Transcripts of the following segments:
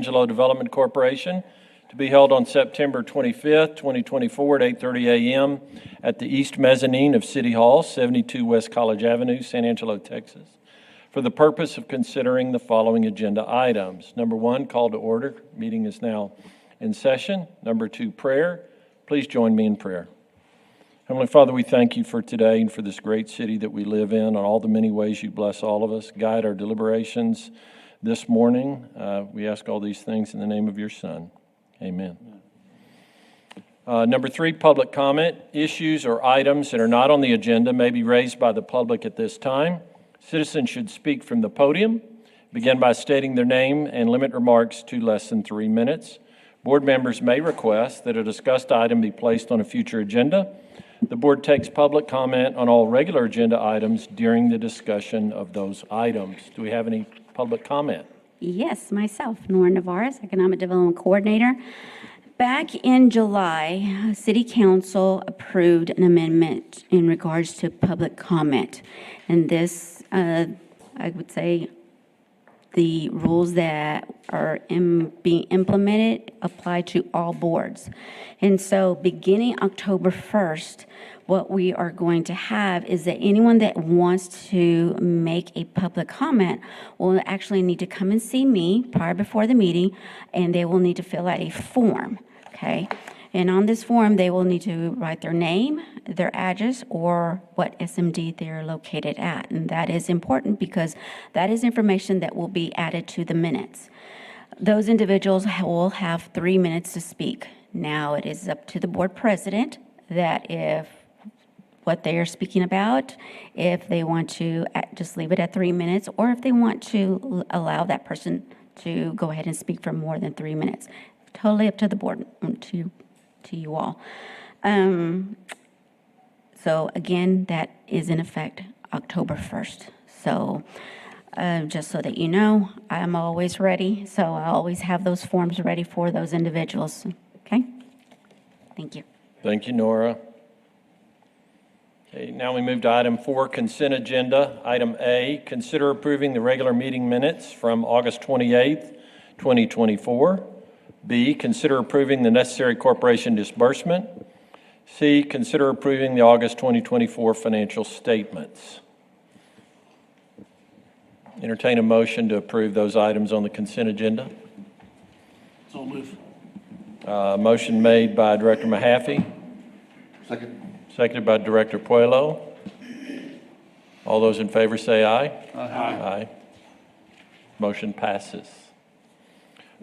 Angelo Development Corporation to be held on September 25th, 2024 at 8:30 a.m. at the East Mezzanine of City Hall, 72 West College Avenue, San Angelo, Texas, for the purpose of considering the following agenda items. Number one, call to order. Meeting is now in session. Number two, prayer. Please join me in prayer. Heavenly Father, we thank you for today and for this great city that we live in, on all the many ways you bless all of us. Guide our deliberations this morning. We ask all these things in the name of your Son. Amen. Number three, public comment. Issues or items that are not on the agenda may be raised by the public at this time. Citizens should speak from the podium, begin by stating their name, and limit remarks to less than 3 minutes. Board members may request that a discussed item be placed on a future agenda. The board takes public comment on all regular agenda items during the discussion of those items. Do we have any public comment? Yes, myself, Nora Navarez, Economic Development Coordinator. Back in July, City Council approved an amendment in regards to public comment. And this, I would say, the rules that are being implemented apply to all boards. And so beginning October 1st, what we are going to have is that anyone that wants to make a public comment will actually need to come and see me before the meeting, and they will need to fill out a form, okay? And on this form, they will need to write their name, their address, or what SMD they're located at. And that is important because that is information that will be added to the minutes. Those individuals will have 3 minutes to speak. Now, it is up to the board president that if what they are speaking about, if they want to just leave it at 3 minutes, or if they want to allow that person to go ahead and speak for more than 3 minutes. Totally up to the board, to you all. So again, that is in effect October 1st. So just so that you know, I'm always ready. So I always have those forms ready for those individuals. Okay? Thank you. Thank you, Nora. Okay, now we move to item 4, consent agenda. Item A, consider approving the regular meeting minutes from August 28th, 2024. B, consider approving the necessary corporation disbursement. C, consider approving the August 2024 financial statements. Entertain a motion to approve those items on the consent agenda. So move. Motion made by Director Mahaffey. Second. Seconded by Director Puelo. All those in favor say aye. Aye. Aye. Motion passes.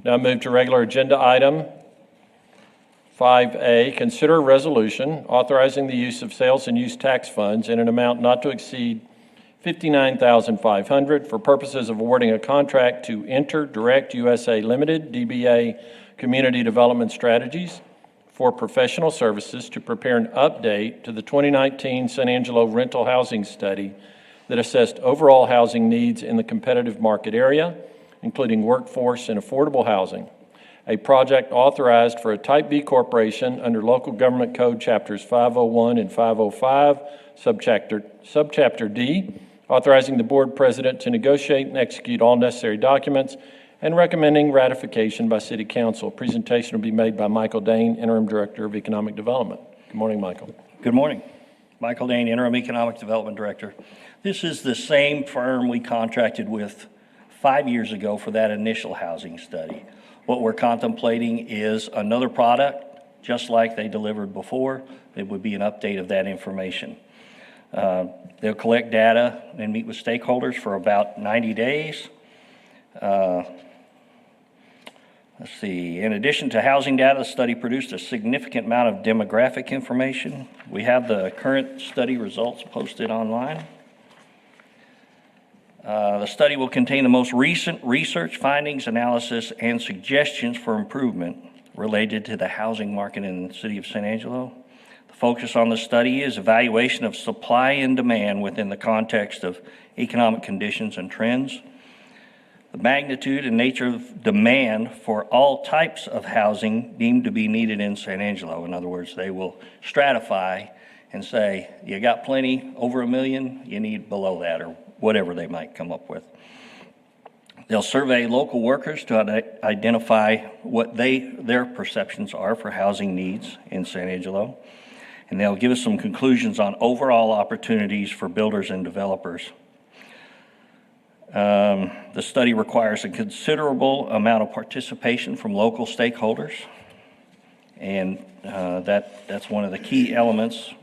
Now move to regular agenda item 5A. Consider a resolution authorizing the use of sales and use tax funds in an amount not to exceed $59,500 for purposes of awarding a contract to Enter Direct USA Limited, DBA Community Development Strategies, for professional services to prepare an update to the 2019 San Angelo rental housing study that assessed overall housing needs in the competitive market area, including workforce and affordable housing. A project authorized for a Type B corporation under Local Government Code Chapters 501 and 505, Subchapter D, authorizing the board president to negotiate and execute all necessary documents, and recommending ratification by City Council. Presentation will be made by Michael Dane, Interim Director of Economic Development. Good morning, Michael. Good morning. Michael Dane, Interim Economic Development Director. This is the same firm we contracted with 5 years ago for that initial housing study. What we're contemplating is another product, just like they delivered before. It would be an update of that information. They'll collect data and meet with stakeholders for about 90 days. Let's see, in addition to housing data, the study produced a significant amount of demographic information. We have the current study results posted online. The study will contain the most recent research findings, analysis, and suggestions for improvement related to the housing market in the city of San Angelo. The focus on the study is evaluation of supply and demand within the context of economic conditions and trends. The magnitude and nature of demand for all types of housing deemed to be needed in San Angelo. In other words, they will stratify and say, you got plenty over 1 million, you need below that, or whatever they might come up with. They'll survey local workers to identify what their perceptions are for housing needs in San Angelo. And they'll give us some conclusions on overall opportunities for builders and developers. The study requires a considerable amount of participation from local stakeholders. And that's one of the key elements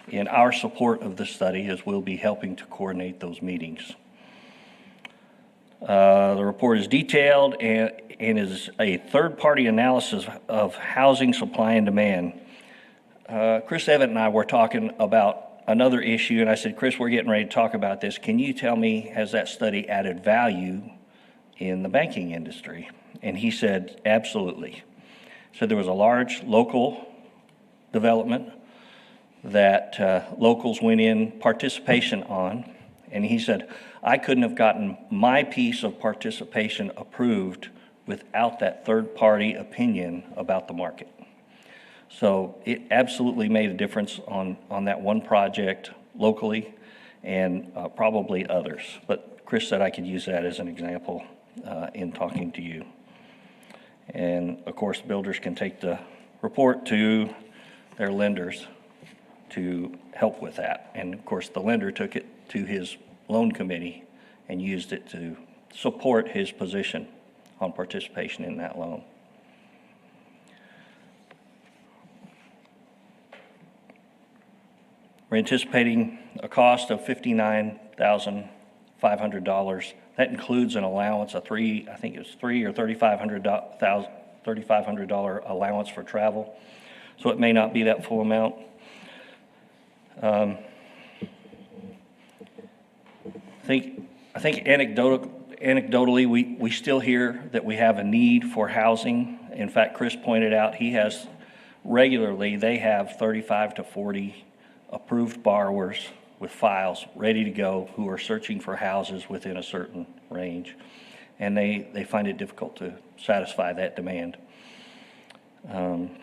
in our support of the study, is we'll be helping to coordinate those meetings. The report is detailed and is a third-party analysis of housing supply and demand. Chris Evans and I were talking about another issue, and I said, Chris, we're getting ready to talk about this. Can you tell me, has that study added value in the banking industry? And he said, absolutely. So there was a large local development that locals went in participation on, and he said, I couldn't have gotten my piece of participation approved without that third-party opinion about the market. So it absolutely made a difference on that one project locally, and probably others. But Chris said I could use that as an example in talking to you. And of course, builders can take the report to their lenders to help with that. And of course, the lender took it to his loan committee and used it to support his position on participation in that loan. We're anticipating a cost of $59,500. That includes an allowance of $300 or $3,500 allowance for travel. So it may not be that full amount. I think anecdotally, we still hear that we have a need for housing. In fact, Chris pointed out they have 35 to 40 approved borrowers with files ready to go who are searching for houses within a certain range. And they find it difficult to satisfy that demand. And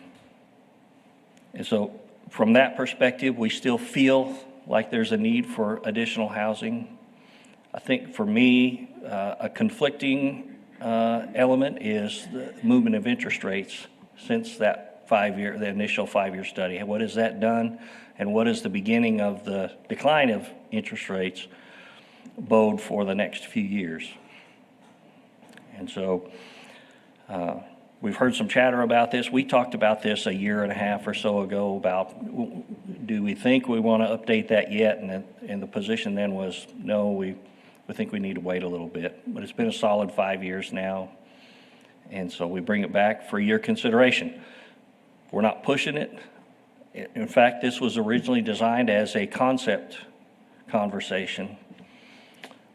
so from that perspective, we still feel like there's a need for additional housing. I think for me, a conflicting element is the movement of interest rates since that the initial 5-year study. What has that done? And what is the beginning of the decline of interest rates bode for the next few years? And so we've heard some chatter about this. We talked about this a year and a half or so ago about, do we think we want to update that yet? And the position then was, no, we think we need to wait a little bit. But it's been a solid 5 years now. And so we bring it back for your consideration. We're not pushing it. In fact, this was originally designed as a concept conversation.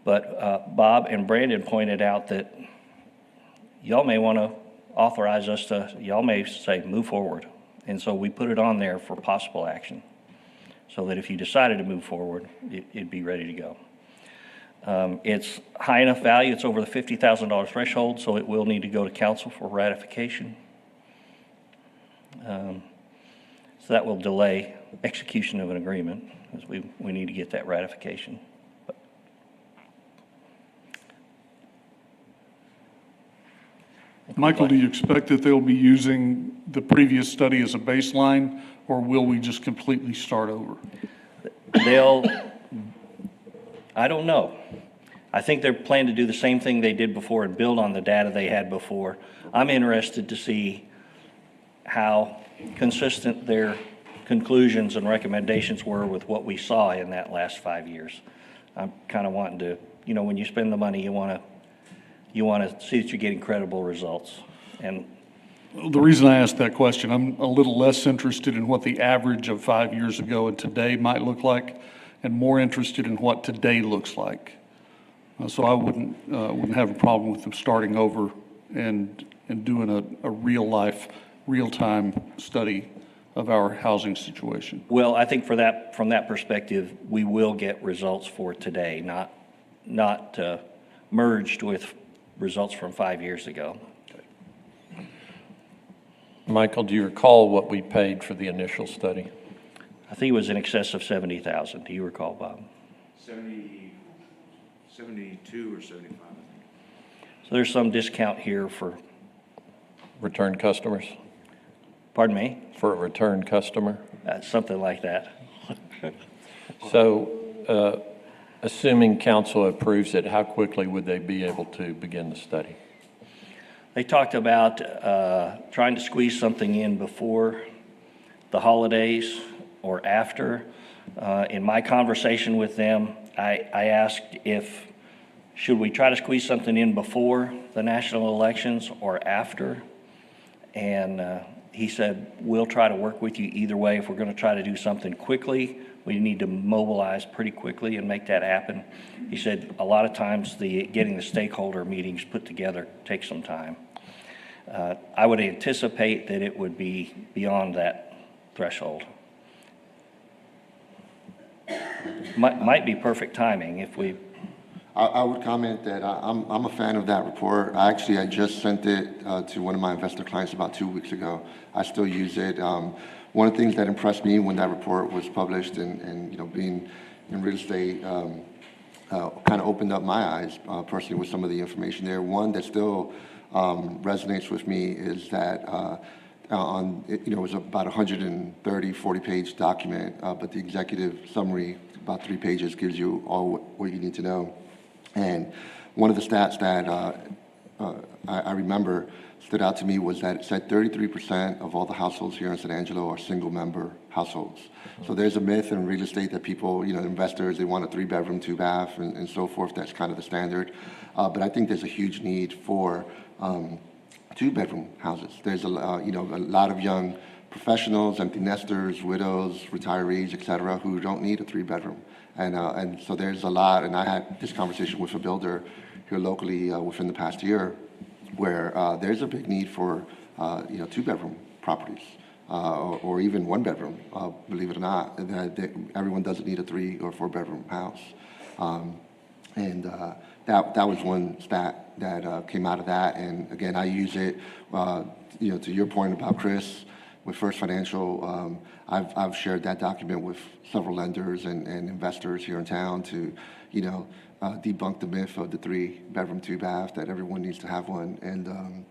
But Bob and Brandon pointed out that y'all may want to authorize us to, y'all may say, move forward. And so we put it on there for possible action so that if you decided to move forward, it'd be ready to go. It's high enough value, it's over the $50,000 threshold, so it will need to go to council for ratification. So that will delay execution of an agreement, because we need to get that ratification. Michael, do you expect that they'll be using the previous study as a baseline, or will we just completely start over? I don't know. I think they're planning to do the same thing they did before and build on the data they had before. I'm interested to see how consistent their conclusions and recommendations were with what we saw in that last 5 years. I'm kind of wanting to, when you spend the money, you want to see that you're getting credible results. And The reason I asked that question, I'm a little less interested in what the average of 5 years ago and today might look like, and more interested in what today looks like. So I wouldn't have a problem with them starting over and doing a real-time study of our housing situation. Well, I think from that perspective, we will get results for today, not merged with results from 5 years ago. Michael, do you recall what we paid for the initial study? I think it was in excess of $70,000. Do you recall, Bob? 72 or 75, I think. So there's some discount here for, Return customers, pardon me, for a return customer. something like that. So, assuming council approves it, how quickly would they be able to begin the study? They talked about trying to squeeze something in before the holidays or after. In my conversation with them, I asked should we try to squeeze something in before the national elections or after? And he said, we'll try to work with you either way. If we're going to try to do something quickly, we need to mobilize pretty quickly and make that happen. He said a lot of times getting the stakeholder meetings put together takes some time. I would anticipate that it would be beyond that threshold. Might be perfect timing if we, I would comment that I'm a fan of that report. I just sent it to one of my investor clients about 2 weeks ago. I still use it. One of the things that impressed me when that report was published and being in real estate kind of opened up my eyes personally with some of the information there. One that still resonates with me is that it was about 40-page document, but the executive summary, about 3 pages, gives you all what you need to know. And one of the stats that I remember stood out to me was that it said 33% of all the households here in San Angelo are single-member households. So there's a myth in real estate that people, investors, they want a 3-bedroom, 2-bath, and so forth. That's kind of the standard. But I think there's a huge need for 2-bedroom houses. There's a lot of young professionals, empty nesters, widows, retirees, et cetera, who don't need a 3-bedroom. And so there's a lot, and I had this conversation with a builder here locally within the past year, where there's a big need for 2-bedroom properties, or even 1-bedroom, believe it or not. Everyone doesn't need a 3 or 4-bedroom house. That was one stat that came out of that. And again, I use it, to your point about Chris, with First Financial, I've shared that document with several lenders and investors here in town to, debunk the myth of the 3-bedroom, 2-bath, that everyone needs to have one. And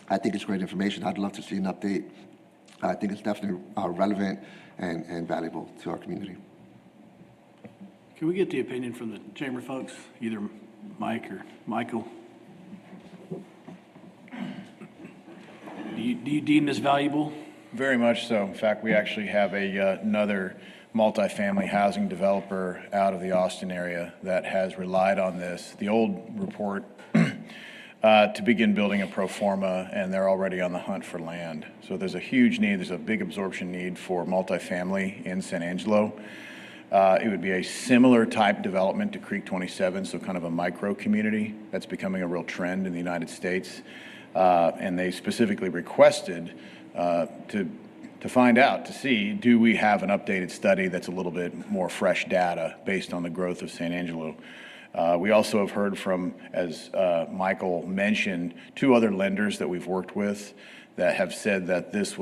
I think it's great information. I'd love to see an update. I think it's definitely relevant and valuable to our community. Can we get the opinion from the chamber folks, either Mike or Michael? Do you deem this valuable? Very much so. In fact, we actually have another multifamily housing developer out of the Austin area that has relied on the old report, to begin building a pro forma, and they're already on the hunt for land. So there's a huge need, there's a big absorption need for multifamily in San Angelo. It would be a similar type development to Creek 27, so kind of a micro community that's becoming a real trend in the United States. And they specifically requested to find out, to see, do we have an updated study that's a little bit more fresh data based on the growth of San Angelo. We also have heard from, as Michael mentioned, 2 other lenders that we've worked with that have said that this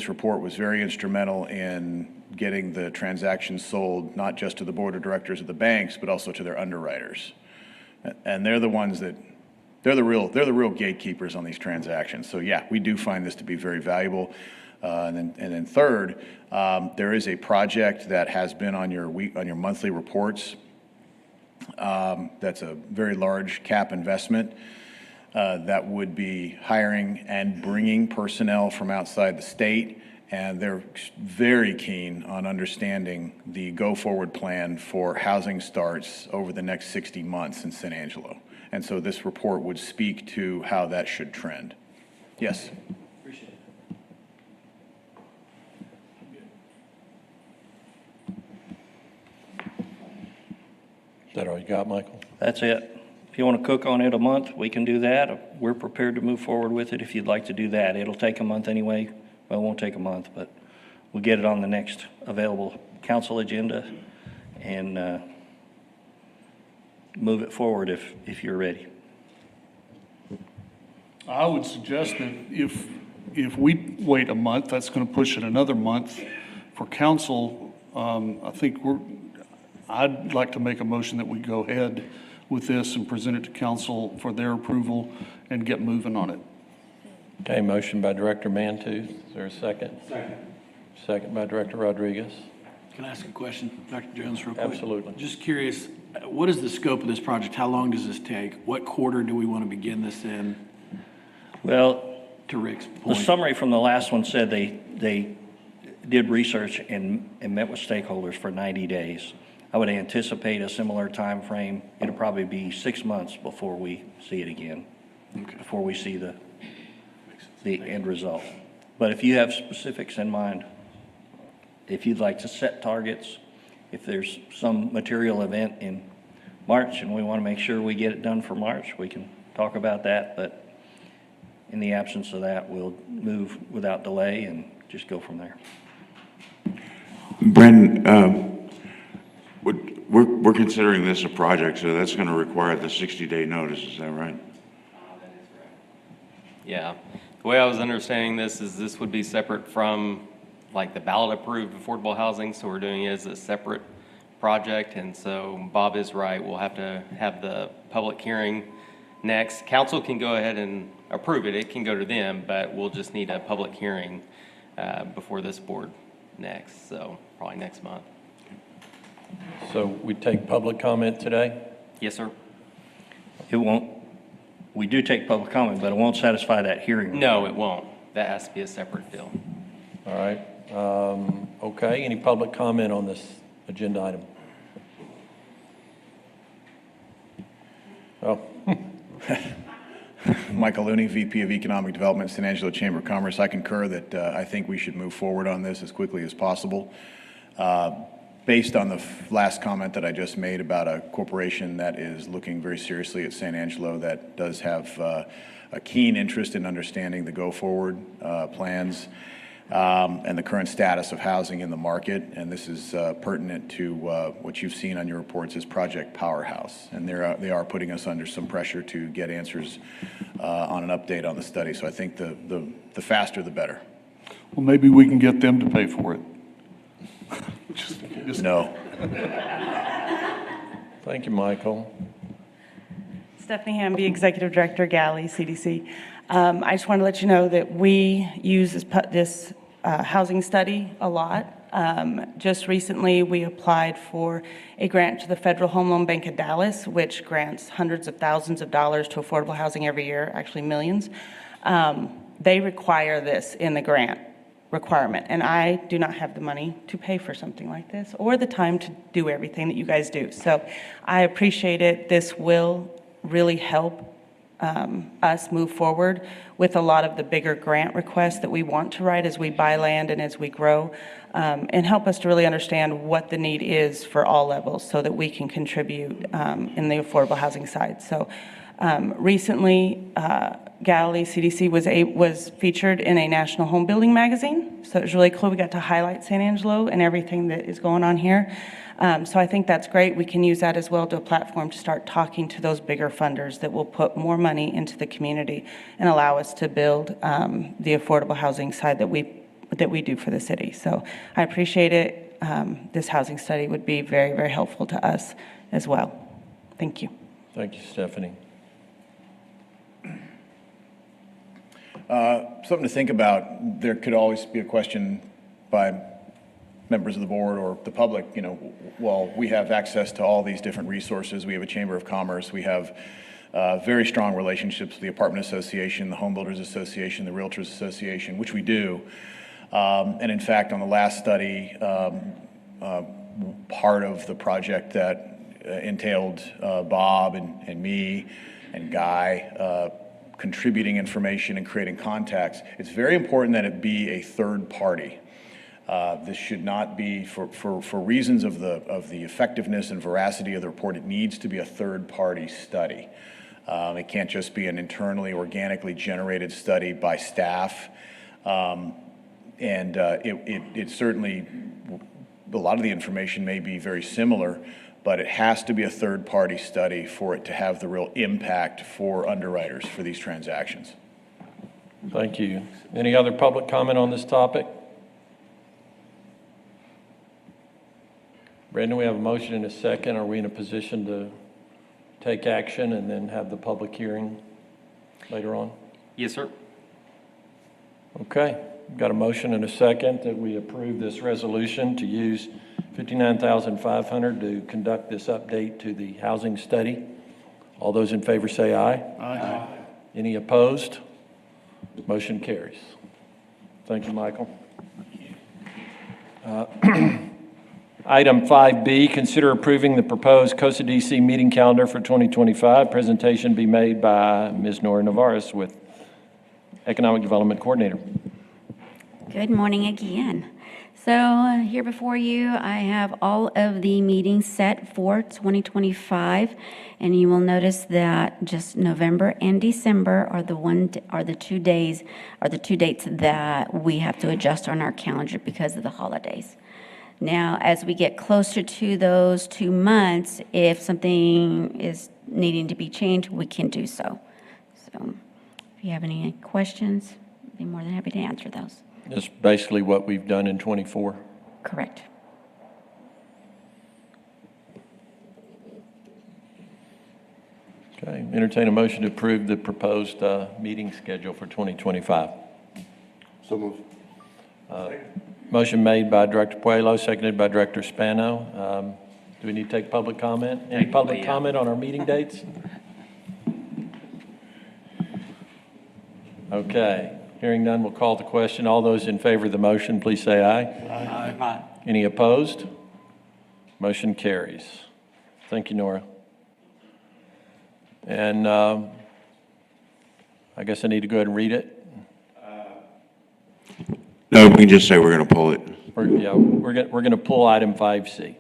report was very instrumental in getting the transaction sold, not just to the board of directors of the banks, but also to their underwriters. And they're the ones that, they're the real gatekeepers on these transactions. So yeah, we do find this to be very valuable. And then third, there is a project that has been on your monthly reports. That's a very large cap investment that would be hiring and bringing personnel from outside the state. And they're very keen on understanding the go-forward plan for housing starts over the next 60 months in San Angelo. And so this report would speak to how that should trend. Yes? Appreciate it. Is that all you got, Michael? that's it. If you want to cook on it a month, we can do that. We're prepared to move forward with it if you'd like to do that. It'll take a month anyway. Well, it won't take a month, but we'll get it on the next available council agenda and move it forward if you're ready. I would suggest that if we wait a month, that's going to push it another month. For council, I think I'd like to make a motion that we go ahead with this and present it to council for their approval and get moving on it. Okay, motion by Director Mantooth. Is there a second? Second. Second by Director Rodriguez. Can I ask a question, Dr. Jones, real quick? Absolutely. Just curious, what is the scope of this project? How long does this take? What quarter do we want to begin this in, Well, to Rick's the point? summary from the last one said they did research and met with stakeholders for 90 days. I would anticipate a similar time frame. It'll probably be 6 months before we see it again, before we see the end result. But if you have specifics in mind, if you'd like to set targets, if there's some material event in March and we want to make sure we get it done for March, we can talk about that. But in the absence of that, we'll move without delay and just go from there. Bren, we're considering this a project, so that's going to require the 60-day notice, is that right? Yeah. The way I was understanding this is this would be separate from like the ballot-approved affordable housing, so we're doing it as a separate project. And so Bob is right, we'll have to have the public hearing next. Council can go ahead and approve it, it can go to them, but we'll just need a public hearing before this board next, so probably next month. So we take public comment today? Yes, sir. It won't, we do take public comment, but it won't satisfy that hearing. No, it won't. That has to be a separate deal. All right. Okay, any public comment on this agenda item? Oh, Michael Looney, VP of Economic Development, San Angelo Chamber of Commerce. I concur that I think we should move forward on this as quickly as possible. Based on the last comment that I just made about a corporation that is looking very seriously at San Angelo, that does have a keen interest in understanding the go-forward plans and the current status of housing in the market. And this is pertinent to what you've seen on your reports as Project Powerhouse. And they are putting us under some pressure to get answers on an update on the study. So I think the faster, the better. Well, maybe we can get them to pay for it. No. thank you, Michael. Stephanie Hamby, Executive Director, Galley, CDC. I just want to let you know that we use this housing study a lot. Just recently, we applied for a grant to the Federal Home Loan Bank of Dallas, which grants hundreds of thousands of dollars to affordable housing every year, actually millions. They require this in the grant requirement, and I do not have the money to pay for something like this or the time to do everything that you guys do. So I appreciate it. This will really help us move forward with a lot of the bigger grant requests that we want to write as we buy land and as we grow, and help us to really understand what the need is for all levels so that we can contribute in the affordable housing side. So recently, Galilee CDC was featured in a national home building magazine. So it was really cool. We got to highlight San Angelo and everything that is going on here. So I think that's great. We can use that as well to a platform to start talking to those bigger funders that will put more money into the community and allow us to build the affordable housing side that we do for the city. So I appreciate it. This housing study would be very, very helpful to us as well. Thank you. Thank you, Stephanie. Something to think about. There could always be a question by members of the board or the public, well, we have access to all these different resources. We have a Chamber of Commerce. We have very strong relationships with the Apartment Association, the Home Builders Association, the Realtors Association, which we do. And in fact, on the last study, part of the project that entailed Bob and me and Guy contributing information and creating contacts, it's very important that it be a third party. This should not be, for reasons of the effectiveness and veracity of the report, it needs to be a third-party study. It can't just be an internally, organically generated study by staff. It certainly, a lot of the information may be very similar, but it has to be a third-party study for it to have the real impact for underwriters for these transactions. Thank you. Any other public comment on this topic? Brandon, we have a motion and a second. Are we in a position to take action and then have the public hearing later on? Yes, sir. Okay, got a motion and a second that we approve this resolution to use $59,500 to conduct this update to the housing study. All those in favor say aye. Aye. Any opposed? Motion carries. Thank you, Michael. Item 5B, consider approving the proposed COSA DC meeting calendar for 2025. Presentation be made by Ms. Nora Navarez with Economic Development Coordinator. Good morning again. So here before you, I have all of the meetings set for 2025, and you will notice that just November and December are the 2 days, are the 2 dates that we have to adjust on our calendar because of the holidays. Now, as we get closer to those 2 months, if something is needing to be changed, we can do so. So if you have any questions, I'd be more than happy to answer those. That's basically what we've done in '24. Correct. Okay, entertain a motion to approve the proposed meeting schedule for 2025. So move. Motion made by Director Puelo, seconded by Director Spano. Do we need to take public comment? Any public comment on our meeting dates? Okay, hearing none, we'll call the question. All those in favor of the motion, please say aye. Aye. Any opposed? Motion carries. Thank you, Nora. And I guess I need to go ahead and read it. No, we can just say we're going to pull it. We're going to pull item 5C.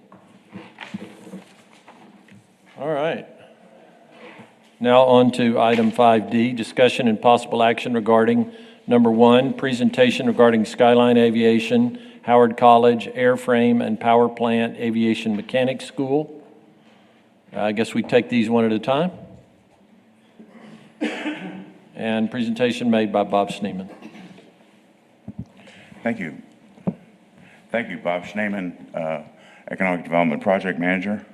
All right. Now on to item 5D, discussion and possible action regarding number 1, presentation regarding Skyline Aviation, Howard College, Airframe and Power Plant Aviation Mechanics School. I guess we take these one at a time. And presentation made by Bob Schneeman. Thank you. Thank you, Bob Schneeman, Economic Development Project Manager.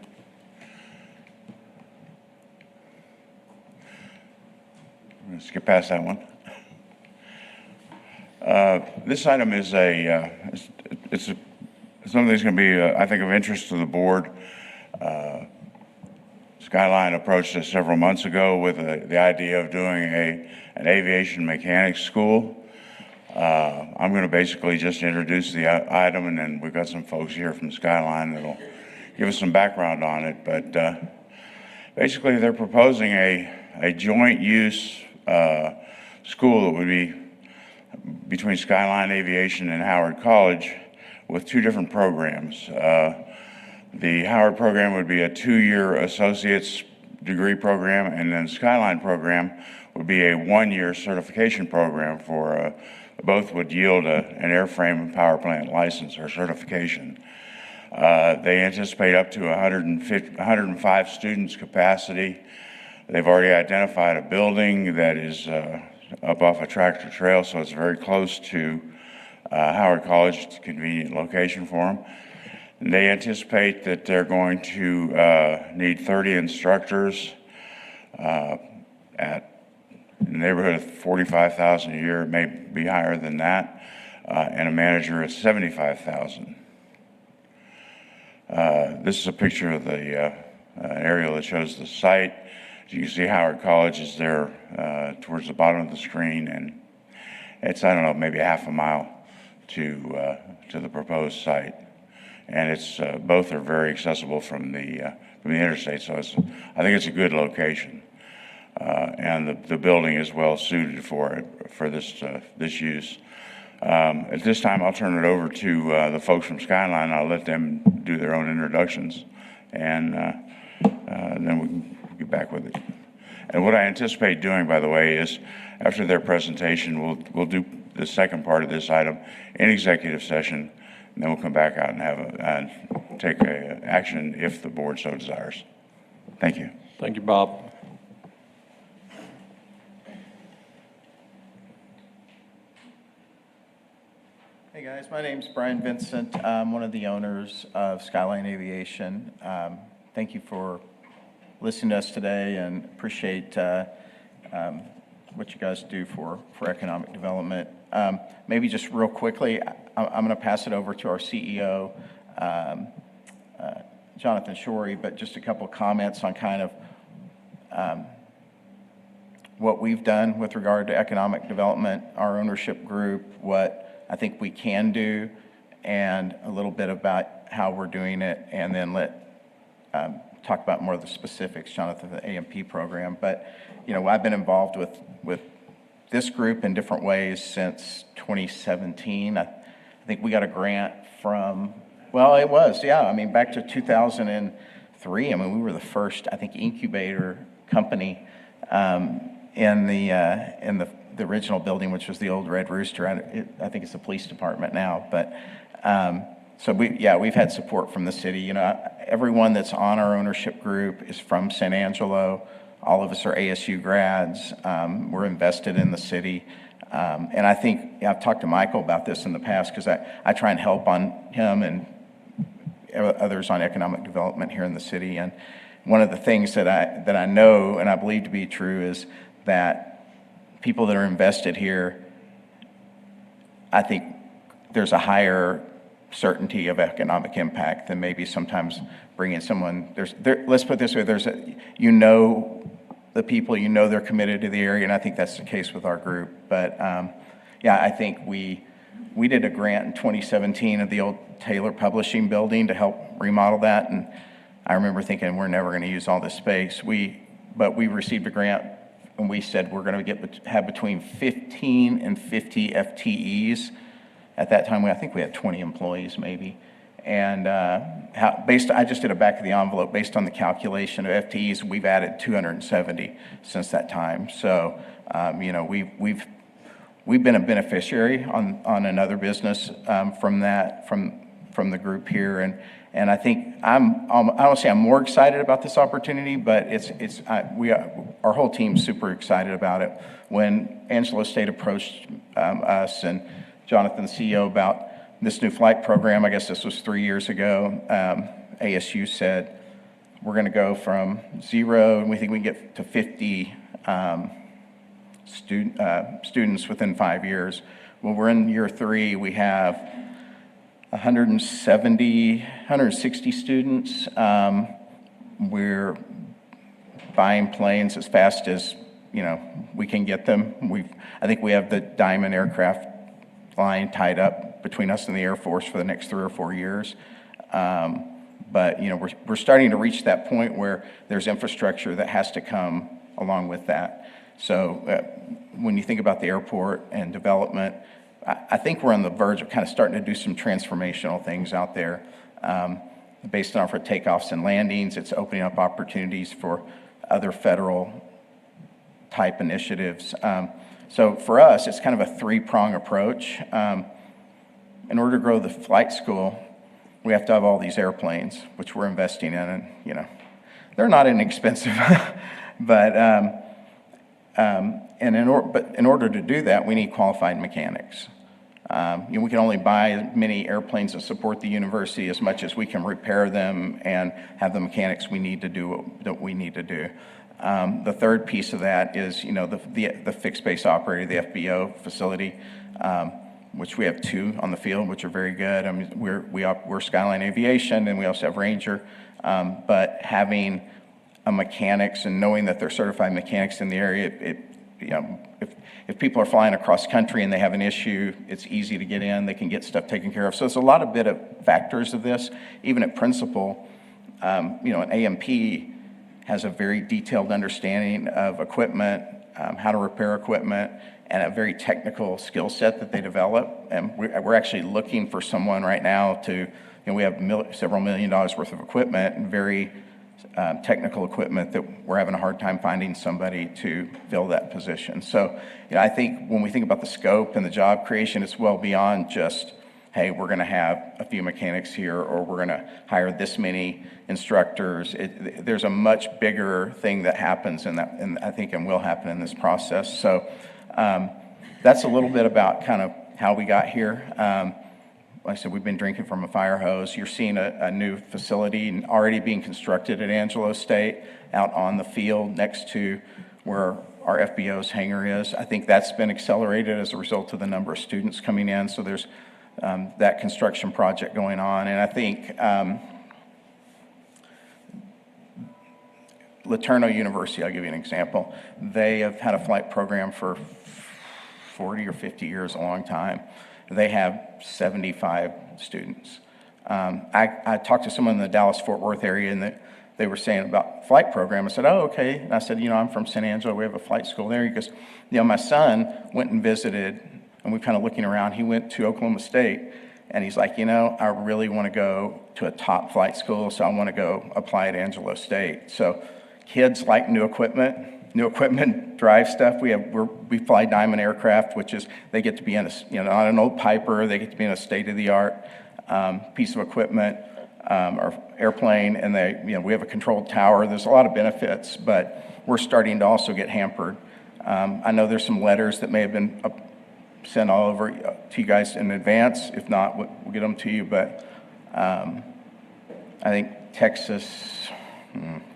I'm going to skip past that one. This item is it's something that's going to be, I think, of interest to the board. Skyline approached us several months ago with the idea of doing an aviation mechanics school. I'm going to basically just introduce the item, and then we've got some folks here from Skyline that'll give us some background on it. But basically, they're proposing a joint use school that would be between Skyline Aviation and Howard College with 2 different programs. The Howard program would be a 2-year associate's degree program, and then Skyline program would be a 1-year certification program for both would yield an airframe and power plant license or certification. They anticipate up to 105 students capacity. They've already identified a building that is up off a tractor trail, so it's very close to Howard College. It's a convenient location for them. And they anticipate that they're going to need 30 instructors at in the neighborhood of $45,000 a year. It may be higher than that, and a manager at $75,000. This is a picture of the aerial that shows the site. As you can see, Howard College is there towards the bottom of the screen, and it's, I don't know, maybe half a mile to the proposed site. And it's both are very accessible from the interstate, so I think it's a good location. And the building is well suited for this use. At this time, I'll turn it over to the folks from Skyline. I'll let them do their own introductions, and then we can get back with it. And what I anticipate doing, by the way, is after their presentation, we'll do the second part of this item in executive session, and then we'll come back out and take action if the board so desires. Thank you. Thank you, Bob. Hey guys, my name's Brian Vincent. I'm one of the owners of Skyline Aviation. Thank you for listening to us today and appreciate what you guys do for economic development. Maybe just real quickly, I'm going to pass it over to our CEO, Jonathan Shorey, but just a couple of comments on kind of what we've done with regard to economic development, our ownership group, what I think we can do, and a little bit about how we're doing it, and then talk about more of the specifics, Jonathan, the AMP program. But, I've been involved with this group in different ways since 2017. I think we got a grant from, back to 2003. We were the first, I think, incubator company in the original building, which was the old Red Rooster. I think it's the police department now, but we've had support from the city. Everyone that's on our ownership group is from San Angelo. All of us are ASU grads. We're invested in the city. And I think I've talked to Michael about this in the past because I try and help on him and others on economic development here in the city. And one of the things that I know and I believe to be true is that people that are invested here, I think there's a higher certainty of economic impact than maybe sometimes bringing someone. Let's put it this way: the people, they're committed to the area, and I think that's the case with our group. But I think we did a grant in 2017 of the old Taylor Publishing building to help remodel that, and I remember thinking we're never going to use all this space. But we received a grant, and we said we're going to have between 15 and 50 FTEs. At that time, I think we had 20 employees maybe. And I just did a back of the envelope based on the calculation of FTEs. We've added 270 since that time. So, we've been a beneficiary on another business from the group here. And I think I don't say I'm more excited about this opportunity, but our whole team's super excited about it. When Angelo State approached us and Jonathan, the CEO, about this new flight program, I guess this was 3 years ago, ASU said, we're going to go from 0, and we think we can get to 50 students within 5 years. Well, we're in year 3. We have 160 students. We're buying planes as fast as we can get them. I think we have the Diamond aircraft line tied up between us and the Air Force for the next 3 or 4 years. But we're starting to reach that point where there's infrastructure that has to come along with that. So when you think about the airport and development, I think we're on the verge of kind of starting to do some transformational things out there. Based on for takeoffs and landings, it's opening up opportunities for other federal type initiatives. So for us, it's kind of a 3-prong approach. In order to grow the flight school, we have to have all these airplanes, which we're investing in, and they're not inexpensive. But in order to do that, we need qualified mechanics. We can only buy as many airplanes that support the university as much as we can repair them and have the mechanics we need to do what we need to do. The third piece of that is, the fixed base operator, the FBO facility, which we have 2 on the field, which are very good. We're Skyline Aviation, and we also have Ranger. But having a mechanics and knowing that they're certified mechanics in the area, if people are flying across country and they have an issue, it's easy to get in. They can get stuff taken care of. So it's a lot of bit of factors of this. Even at principal, an AMP has a very detailed understanding of equipment, how to repair equipment, and a very technical skill set that they develop. And we're actually looking for someone right now we have several $1 million worth of equipment and very technical equipment that we're having a hard time finding somebody to fill that position. So I think when we think about the scope and the job creation, it's well beyond just, hey, we're going to have a few mechanics here, or we're going to hire this many instructors. There's a much bigger thing that happens in that, and I think and will happen in this process. So that's a little bit about kind of how we got here. like I said, we've been drinking from a fire hose. You're seeing a new facility already being constructed at Angelo State out on the field next to where our FBO's hangar is. I think that's been accelerated as a result of the number of students coming in. So there's that construction project going on. And I think LeTourneau University, I'll give you an example. They have had a flight program for 40 or 50 years, a long time. They have 75 students. I talked to someone in the Dallas-Fort Worth area, and they were saying about flight program. I said, oh, okay. And I said, I'm from San Angelo. We have a flight school there. He goes, my son went and visited, and we're kind of looking around. He went to Oklahoma State, and he's like, I really want to go to a top flight school, so I want to go apply at Angelo State. So kids like new equipment. New equipment drive stuff. We fly Diamond aircraft, which is they get to be in not an old Piper. They get to be in a state-of-the-art piece of equipment or airplane, and we have a controlled tower. There's a lot of benefits, but we're starting to also get hampered. I know there's some letters that may have been sent all over to you guys in advance. If not, we'll get them to you. But I think Texas.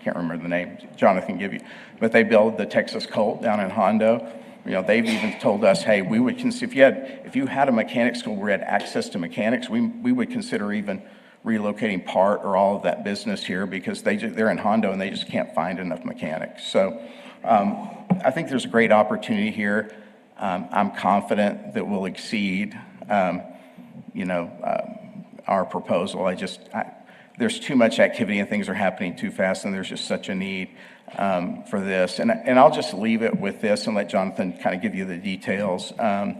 Can't remember the name, Jonathan give you, but they build the Texas Colt down in Hondo. They've even told us, hey, we would consider, if you had a mechanics school where you had access to mechanics, we would consider even relocating part or all of that business here because they're in Hondo and they just can't find enough mechanics. So I think there's a great opportunity here. I'm confident that we'll exceed, our proposal. There's too much activity and things are happening too fast, and there's just such a need for this. And I'll just leave it with this and let Jonathan kind of give you the details. One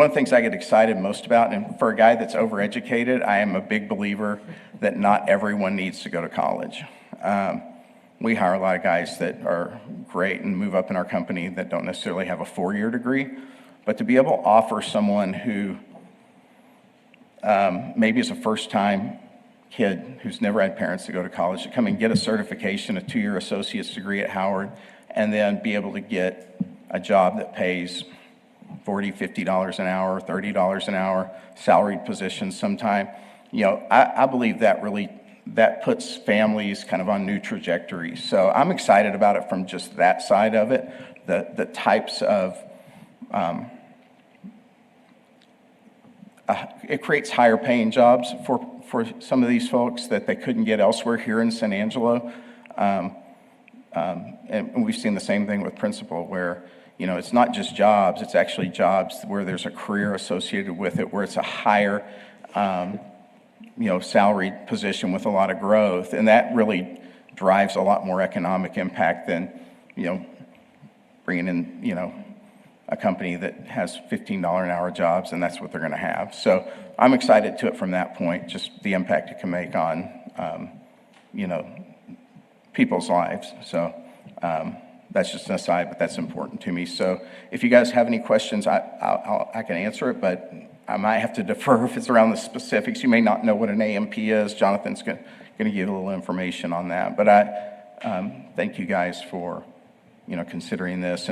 of the things I get excited most about, and for a guy that's overeducated, I am a big believer that not everyone needs to go to college. We hire a lot of guys that are great and move up in our company that don't necessarily have a 4-year degree, but to be able to offer someone who maybe is a first-time kid who's never had parents to go to college to come and get a certification, a 2-year associate's degree at Howard, and then be able to get a job that pays $40, $50 an hour, $30 an hour, salaried positions sometime. I believe that puts families kind of on new trajectories. So I'm excited about it from just that side of it, the types of it creates higher paying jobs for some of these folks that they couldn't get elsewhere here in San Angelo. And we've seen the same thing with Principal where, it's not just jobs, it's actually jobs where there's a career associated with it, where it's a higher, salaried position with a lot of growth. And that really drives a lot more economic impact than, bringing in, a company that has $15 an hour jobs, and that's what they're going to have. So I'm excited to it from that point, just the impact it can make on, people's lives. So that's just an aside, but that's important to me. So if you guys have any questions, I can answer it, but I might have to defer if it's around the specifics. You may not know what an AMP is. Jonathan's going to give you a little information on that. But I thank you guys for, considering this.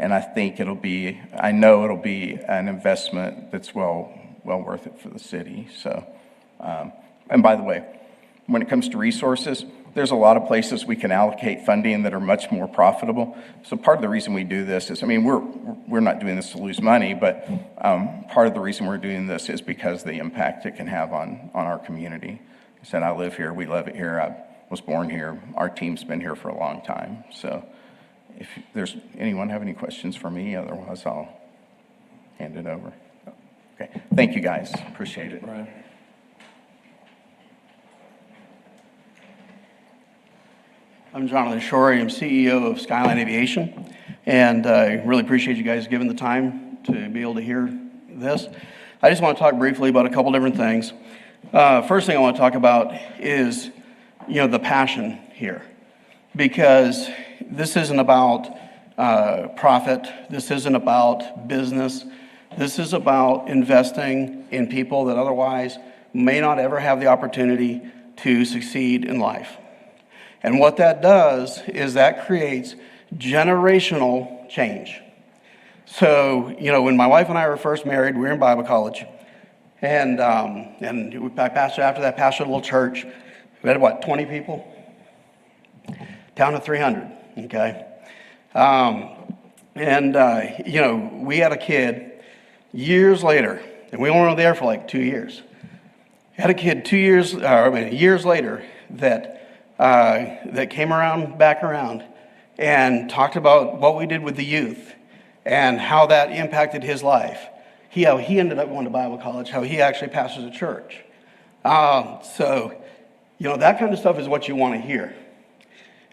And I think I know it'll be an investment that's well worth it for the city. So, and by the way, when it comes to resources, there's a lot of places we can allocate funding that are much more profitable. So part of the reason we do this is, we're not doing this to lose money, but part of the reason we're doing this is because the impact it can have on our community. I said, I live here, we love it here, I was born here, our team's been here for a long time. So if there's anyone have any questions for me, otherwise I'll hand it over. Okay, thank you guys, appreciate it. Brian. I'm Jonathan Shorey. I'm CEO of Skyline Aviation, and I really appreciate you guys giving the time to be able to hear this. I just want to talk briefly about a couple different things. First thing I want to talk about is, the passion here, because this isn't about profit. This isn't about business. This is about investing in people that otherwise may not ever have the opportunity to succeed in life. And what that does is that creates generational change. So, when my wife and I were first married, we were in Bible college. And I pastored after that, pastored a little church. We had, 20 people? Down to 300, okay? We had a kid years later, and we only were there for like 2 years. Had a kid years later that came back around and talked about what we did with the youth and how that impacted his life. He ended up going to Bible college, how he actually pastors a church. That kind of stuff is what you want to hear.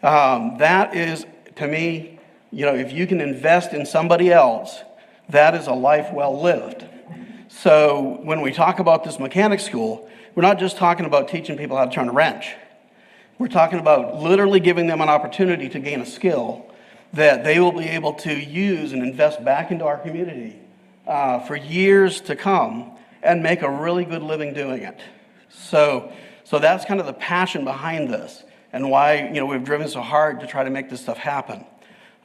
That is, to me, if you can invest in somebody else, that is a life well lived. So when we talk about this mechanic school, we're not just talking about teaching people how to turn a wrench. We're talking about literally giving them an opportunity to gain a skill that they will be able to use and invest back into our community for years to come and make a really good living doing it. So that's kind of the passion behind this and why we've driven so hard to try to make this stuff happen.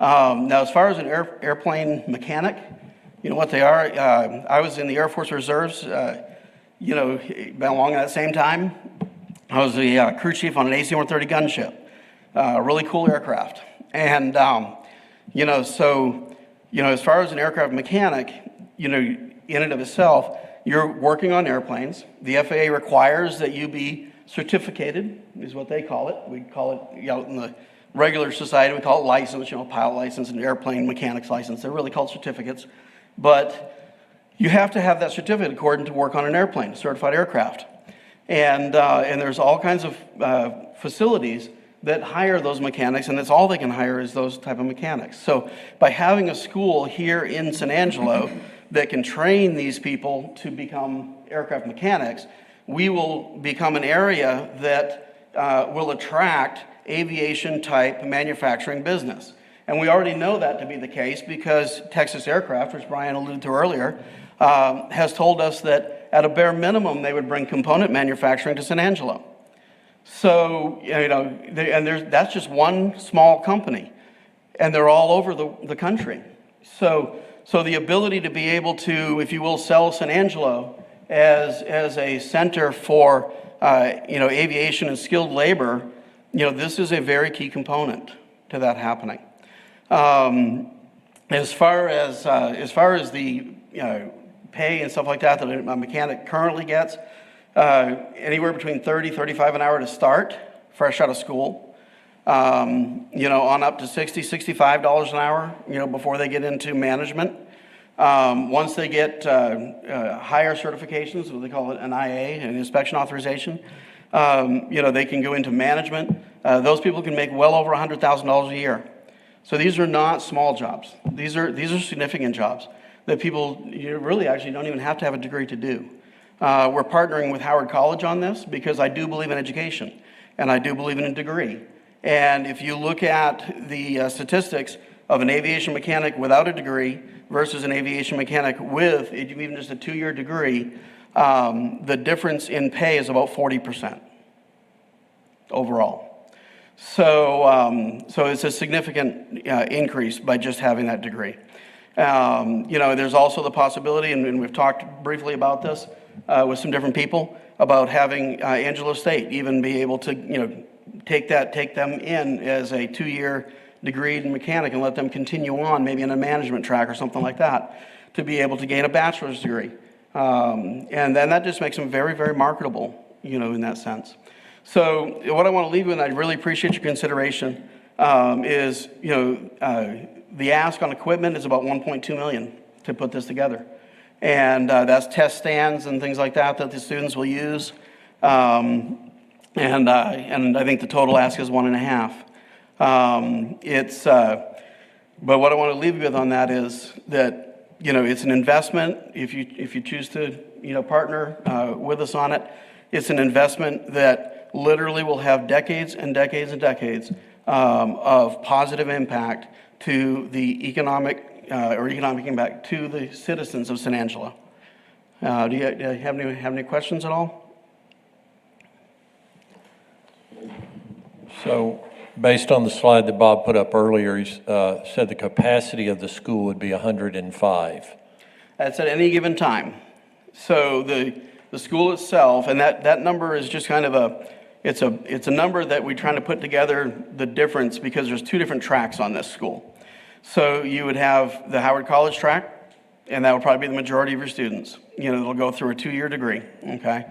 Now, as far as an airplane mechanic, what they are, I was in the Air Force Reserves, along that same time. I was the crew chief on an AC-130 gunship, a really cool aircraft. And, as far as an aircraft mechanic, in and of itself, you're working on airplanes. The FAA requires that you be certificated, is what they call it. We call it, in the regular society, we call it license, pilot license and airplane mechanics license. They're really called certificates. But you have to have that certificate according to work on an airplane, a certified aircraft. And there's all kinds of facilities that hire those mechanics, and that's all they can hire is those type of mechanics. So by having a school here in San Angelo that can train these people to become aircraft mechanics, we will become an area that will attract aviation-type manufacturing business. And we already know that to be the case because Texas Aircraft, which Brian alluded to earlier, has told us that at a bare minimum, they would bring component manufacturing to San Angelo. So, that's just one small company, and they're all over the country. So the ability to be able to, if you will, sell San Angelo as a center for, aviation and skilled labor, this is a very key component to that happening. As far as the, pay and stuff like that a mechanic currently gets, anywhere between $30, $35 an hour to start, fresh out of school, on up to $60, $65 an hour, before they get into management. Once they get higher certifications, what they call it an IA, an inspection authorization, they can go into management. Those people can make well over $100,000 a year. So these are not small jobs. These are significant jobs that people really actually don't even have to have a degree to do. We're partnering with Howard College on this because I do believe in education and I do believe in a degree. And if you look at the statistics of an aviation mechanic without a degree versus an aviation mechanic with even just a 2-year degree, the difference in pay is about 40% overall. So it's a significant increase by just having that degree. There's also the possibility, and we've talked briefly about this with some different people, about having Angelo State even be able to, take them in as a 2-year degreed mechanic and let them continue on, maybe in a management track or something like that, to be able to gain a bachelor's degree. And then that just makes them very, very marketable, in that sense. So what I want to leave with, and I really appreciate your consideration, is, the ask on equipment is about $1.2 million to put this together. And that's test stands and things like that the students will use. And I think the total ask is 1.5. But what I want to leave you with on that is that, it's an investment. If you choose to, partner with us on it, it's an investment that literally will have decades and decades and decades of positive impact to the economic impact to the citizens of San Angelo. Do you have any questions at all? So Based on the slide that Bob put up earlier, he said the capacity of the school would be 105. That's at any given time. So the school itself, and that number is just kind of it's a number that we're trying to put together the difference because there's two different tracks on this school. So you would have the Howard College track, and that would probably be the majority of your students. They'll go through a 2-year degree, okay?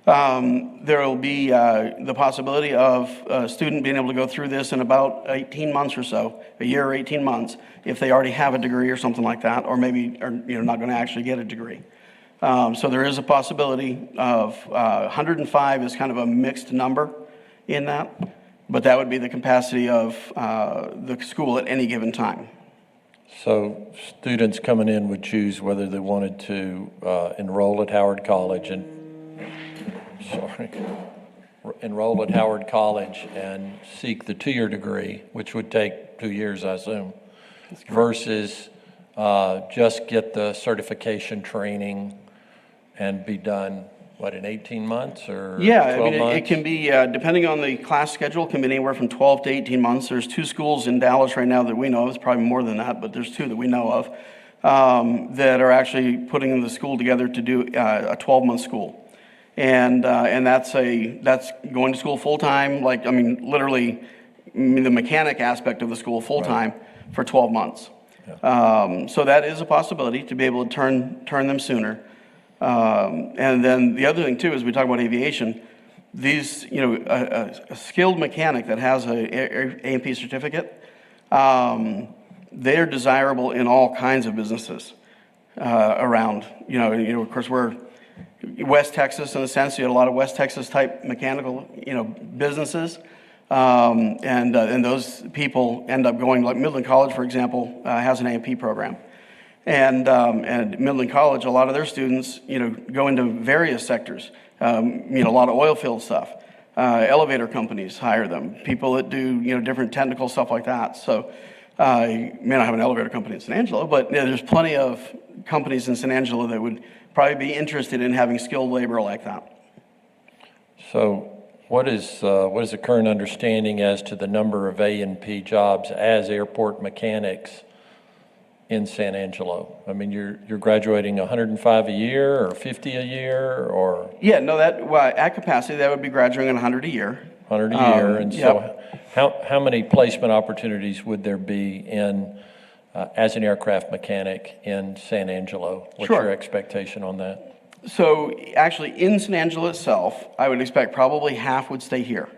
There will be the possibility of a student being able to go through this in about 18 months or so, a year or 18 months, if they already have a degree or something like that, or maybe are not going to actually get a degree. So there is a possibility of 105 is kind of a mixed number in that, but that would be the capacity of the school at any given time. So students coming in would choose whether they wanted to enroll at Howard College enroll at Howard College and seek the 2-year degree, which would take 2 years, I assume, versus just get the certification training and be done, in 18 months or 12 months? It can be, depending on the class schedule, can be anywhere from 12 to 18 months. There's 2 schools in Dallas right now that we know of. It's probably more than that, but there's 2 that we know of that are actually putting the school together to do a 12-month school. And that's going to school full-time, literally the mechanic aspect of the school full-time for 12 months. Yeah. So that is a possibility to be able to turn them sooner. And then the other thing too, is we talk about aviation, these, a skilled mechanic that has a A&P certificate, they're desirable in all kinds of businesses around. Of course, we're West Texas in a sense. You had a lot of West Texas type mechanical, businesses, and those people end up going, like Midland College, for example, has an A&P program. And Midland College, a lot of their students, go into various sectors. A lot of oil field stuff. Elevator companies hire them. People that do, different technical stuff like that. So you may not have an elevator company in San Angelo, but there's plenty of companies in San Angelo that would probably be interested in having skilled labor like that. So what is the current understanding as to the number of A&P jobs as airport mechanics in San Angelo? I mean, you're graduating 105 a year or 50 a year or? Yeah, no, at capacity, that would be graduating 100 a year. 100 a year. And yep. So how many placement opportunities would there be in as an aircraft mechanic in San Angelo? What's Sure. your expectation on that? So actually in San Angelo itself, I would expect probably half would stay here.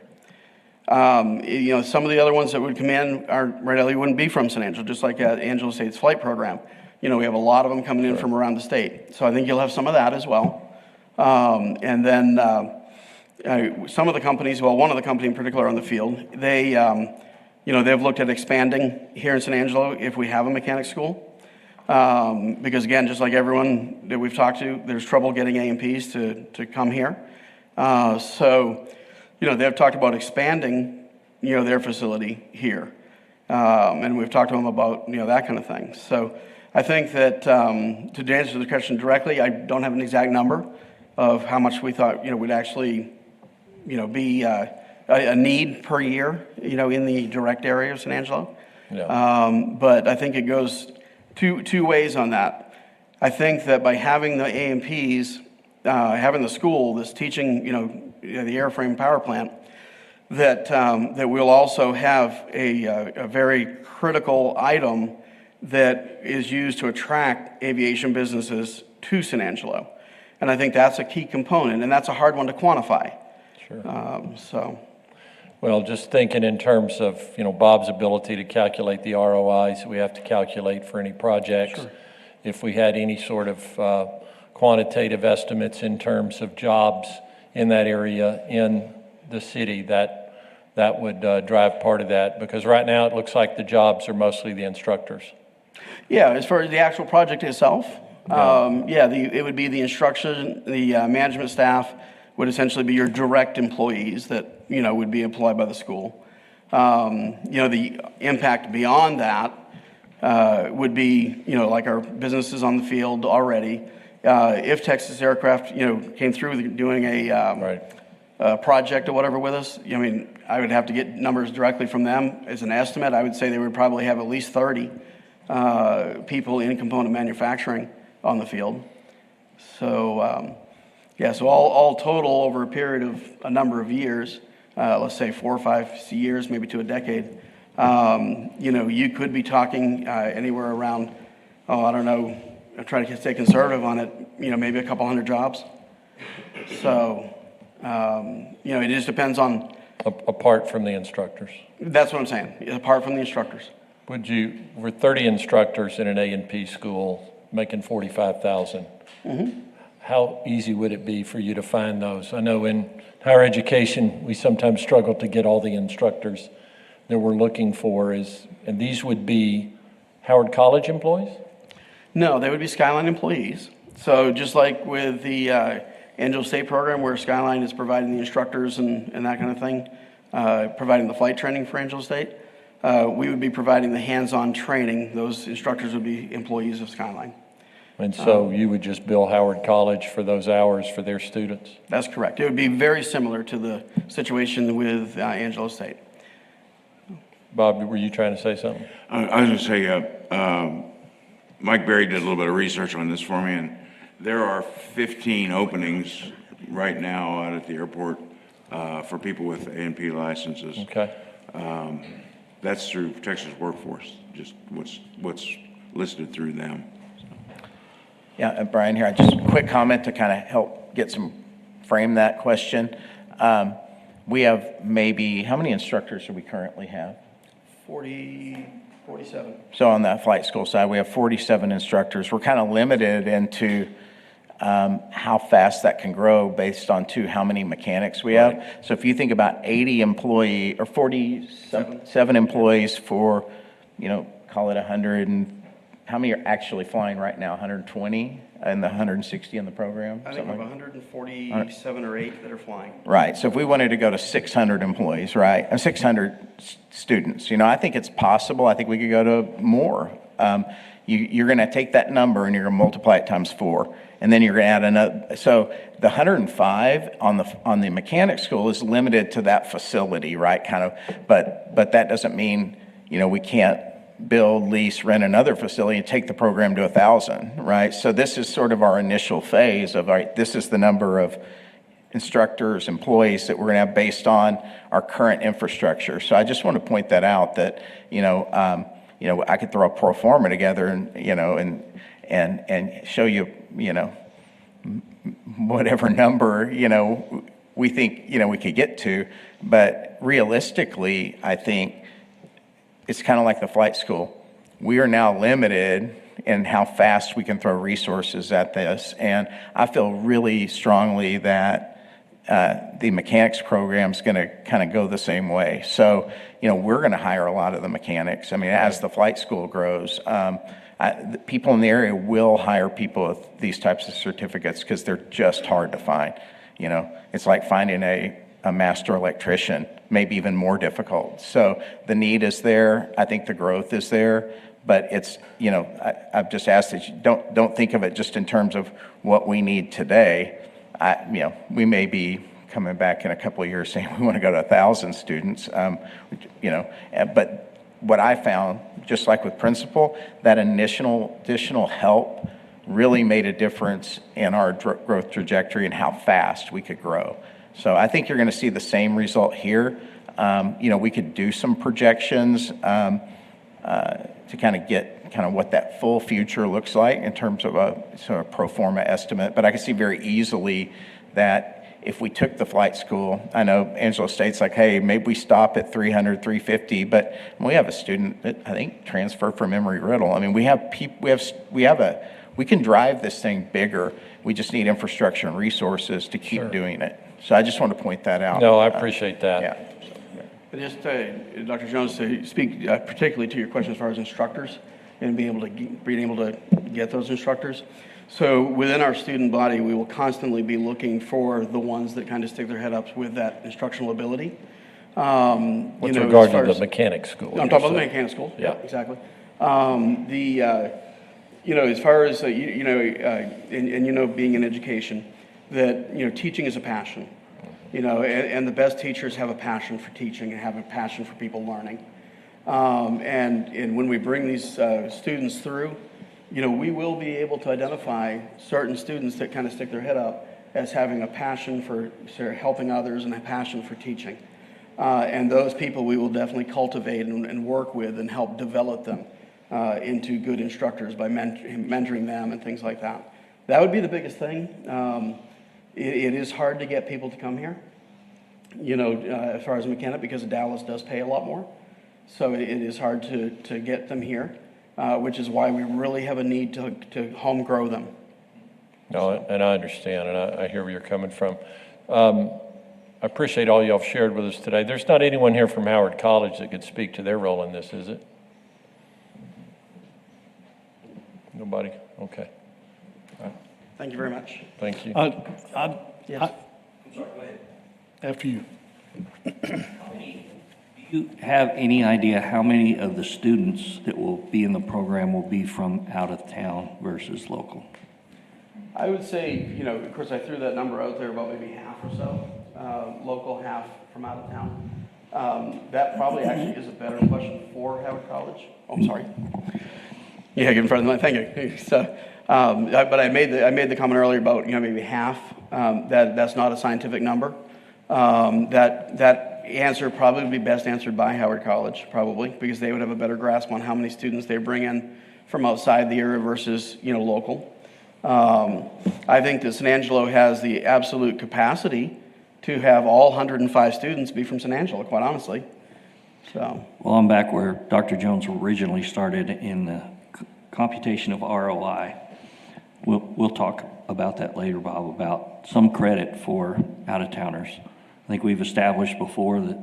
Some of the other ones that would come in wouldn't be from San Angelo, just like Angelo State's flight program. We have a lot of them coming in from around the state. So I think you'll have some of that as well. And then some of the companies, one of the companies in particular on the field, they've looked at expanding here in San Angelo if we have a mechanic school. Because again, just like everyone that we've talked to, there's trouble getting A&Ps to come here. So they've talked about expanding, their facility here. And we've talked to them about, that kind of thing. So I think that to answer the question directly, I don't have an exact number of how much we thought, would actually, be a need per year, in the direct area of San Angelo. Yeah. But I think it goes two ways on that. I think that by having the A&Ps, having the school that's teaching, the airframe power plant, that we'll also have a very critical item that is used to attract aviation businesses to San Angelo. And I think that's a key component, and that's a hard one to quantify. Sure. Well, just thinking in terms of, Bob's ability to calculate the ROIs we have to calculate for any projects. Sure. If we had any sort of quantitative estimates in terms of jobs in that area in the city, that would drive part of that. Because right now it looks like the jobs are mostly the instructors. Yeah, as far as the actual project itself, it would be the instruction, the management staff would essentially be your direct employees that, would be employed by the school. The impact beyond that would be, like our businesses on the field already. If Texas Aircraft, came through doing a project or whatever with us, I would have to get numbers directly from them. As an estimate, I would say they would probably have at least 30 people in component manufacturing on the field. So, yeah, so all total over a period of a number of years, let's say 4 or 5 years, maybe to a decade, you know, you could be talking anywhere around, I don't know, I'm trying to stay conservative on it, you know, maybe a couple hundred jobs. So, you know, it just depends on. Apart from the instructors? That's what I'm saying, apart from the instructors. We're 30 instructors in an A&P school making $45,000. How easy would it be for you to find those? I know in higher education, we sometimes struggle to get all the instructors that we're looking for. And these would be Howard College employees? No, they would be Skyline employees. So just like with the Angelo State program where Skyline is providing the instructors and that kind of thing, providing the flight training for Angelo State, we would be providing the hands-on training. Those instructors would be employees of Skyline. And so you would just bill Howard College for those hours for their students? That's correct. It would be very similar to the situation with Angelo State. Bob, were you trying to say something? I was going to say, Mike Berry did a little bit of research on this for me, and there are 15 openings right now out at the airport for people with A&P licenses. Okay. That's through Texas Workforce, just what's listed through them. Yeah, Brian here. Just a quick comment to kind of help frame that question. We have maybe, how many instructors do we currently have? 47. So on that flight school side, we have 47 instructors. We're kind of limited into how fast that can grow based on how many mechanics we have. So if you think about 80 employee or 47 employees for, you know, call it 100 and how many are actually flying right now? 120 and the 160 in the program? I think we have 147 or 8 that are flying. Right. So if we wanted to go to 600 employees, right, 600 students, you know, I think it's possible. I think we could go to more. You're going to take that number and you're going to multiply it times 4, and then you're going to add another. So the 105 on the mechanic school is limited to that facility, right? Kind of, but that doesn't mean, you know, we can't build, lease, rent another facility and take the program to 1,000, right? So this is sort of our initial phase of, all right, this is the number of instructors, employees that we're going to have based on our current infrastructure. So I just want to point that out that, you know, I could throw a pro forma together and, you know, and show you, you know, whatever number, you know, we think, you know, we could get to, but realistically, I think it's kind of like the flight school. We are now limited in how fast we can throw resources at this. And I feel really strongly that the mechanics program is going to kind of go the same way. So, you know, we're going to hire a lot of the mechanics. I mean, as the flight school grows, the people in the area will hire people with these types of certificates because they're just hard to find. You know, it's like finding a master electrician, maybe even more difficult. So the need is there. I think the growth is there, but it's, you know, I've just asked that you don't think of it just in terms of what we need today. You know, we may be coming back in a couple of years saying we want to go to 1,000 students, you know, but what I found, just like with principal, that additional help really made a difference in our growth trajectory and how fast we could grow. So I think you're going to see the same result here. You know, we could do some projections to kind of get kind of what that full future looks like in terms of a sort of pro forma estimate. But I can see very easily that if we took the flight school, I know Angelo State's like, hey, maybe we stop at 300, 350, but we have a student that I think transferred from Emory-Riddle. I mean, we can drive this thing bigger. We just need infrastructure and resources to keep doing it. So I just want to point that out. No, I appreciate that. Yeah. But just, Dr. Jones, to speak particularly to your question as far as instructors and being able to get those instructors. So within our student body, we will constantly be looking for the ones that kind of stick their head up with that instructional ability. With regard to the mechanic school. I'm talking about the mechanic school. Yeah, exactly. You know, as far as, you know, and you know, being in education, that, you know, teaching is a passion. and the best teachers have a passion for teaching and have a passion for people learning. And when we bring these students through, we will be able to identify certain students that kind of stick their head up as having a passion for helping others and a passion for teaching. And those people we will definitely cultivate and work with and help develop them into good instructors by mentoring them and things like that. That would be the biggest thing. It is hard to get people to come here, as far as a mechanic, because Dallas does pay a lot more. So it is hard to get them here, which is why we really have a need to home grow them. No, and I understand, and I hear where you're coming from. I appreciate all y'all have shared with us today. There's not anyone here from Howard College that could speak to their role in this, is it? Nobody? Okay. Thank you very much. Thank you. Yes. After you. Do you have any idea how many of the students that will be in the program will be from out of town versus local? I would say, of course, I threw that number out there, about maybe half or so, local, half from out of town. That probably actually is a better question for Howard College. Oh, I'm sorry. Yeah, get in front of the mic. Thank you. So, but I made the comment earlier about maybe half. That's not a scientific number. That answer probably would be best answered by Howard College, probably, because they would have a better grasp on how many students they bring in from outside the area versus local. I think that San Angelo has the absolute capacity to have all 105 students be from San Angelo, quite honestly. So. Well, I'm back where Dr. Jones originally started in the computation of ROI. We'll talk about that later, Bob, about some credit for out-of-towners. I think we've established before that